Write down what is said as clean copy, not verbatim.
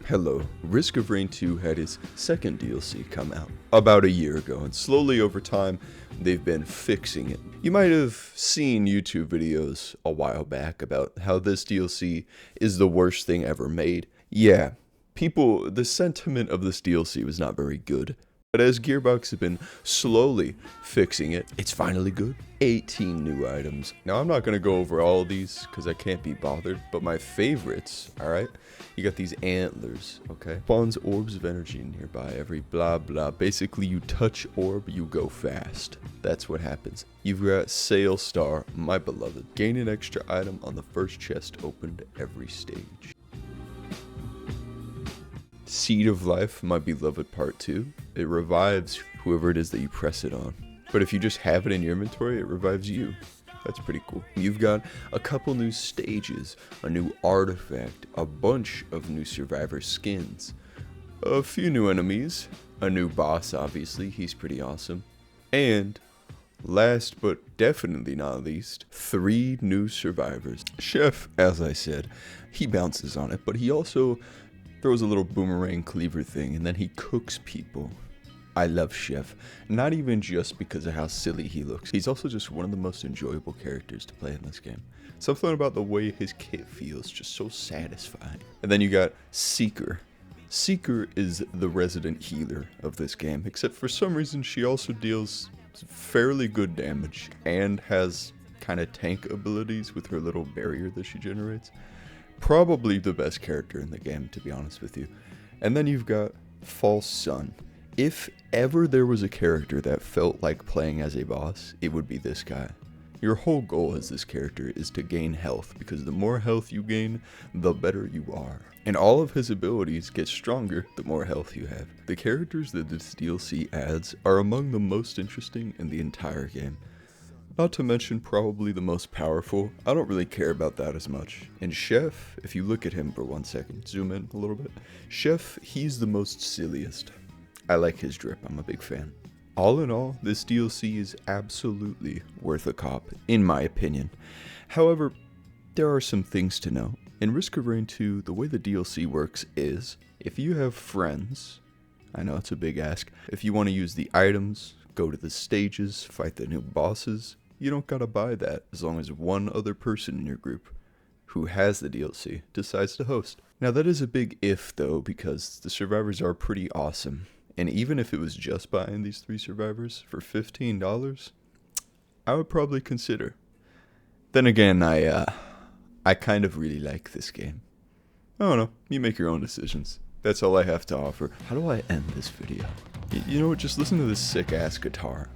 Hello. Risk of Rain 2 had its second DLC come out about a year ago, and slowly over time, they've been fixing it. You might have seen YouTube videos a while back about how this DLC is the worst thing ever made. Yeah, the sentiment of this DLC was not very good. But as Gearbox have been slowly fixing it, it's finally good. 18 new items. Now, I'm not going to go over all of these because I can't be bothered, but my favorites, alright? You got these antlers, okay? Spawns orbs of energy nearby, every blah blah. Basically, you touch orb, you go fast. That's what happens. You've got Sail Star, my beloved. Gain an extra item on the first chest opened every stage. Seed of Life, my beloved part 2. It revives whoever it is that you press it on. But if you just have it in your inventory, it revives you. That's pretty cool. You've got a couple new stages, a new artifact, a bunch of new survivor skins, a few new enemies, a new boss obviously, he's pretty awesome, and last but definitely not least, 3 new survivors. Chef, as I said, he bounces on it, but he also throws a little boomerang cleaver thing, and then he cooks people. I love Chef, not even just because of how silly he looks. He's also just one of the most enjoyable characters to play in this game. Something about the way his kit feels just so satisfying. And then you got Seeker. Seeker is the resident healer of this game, except for some reason she also deals fairly good damage and has kind of tank abilities with her little barrier that she generates. Probably the best character in the game, to be honest with you. And then you've got False Sun. If ever there was a character that felt like playing as a boss, it would be this guy. Your whole goal as this character is to gain health, because the more health you gain, the better you are. And all of his abilities get stronger the more health you have. The characters that this DLC adds are among the most interesting in the entire game. Not to mention probably the most powerful. I don't really care about that as much. And Chef, if you look at him for 1 second, zoom in a little bit. Chef, he's the most silliest. I like his drip, I'm a big fan. All in all, this DLC is absolutely worth a cop, in my opinion. However, there are some things to know. In Risk of Rain 2, the way the DLC works is, if you have friends, I know it's a big ask, if you want to use the items, go to the stages, fight the new bosses, you don't gotta buy that as long as one other person in your group who has the DLC decides to host. Now that is a big if though, because the survivors are pretty awesome. And even if it was just buying these 3 survivors for $15, I would probably consider. Then again, I kind of really like this game. I don't know, you make your own decisions. That's all I have to offer. How do I end this video? You know what, just listen to this sick ass guitar.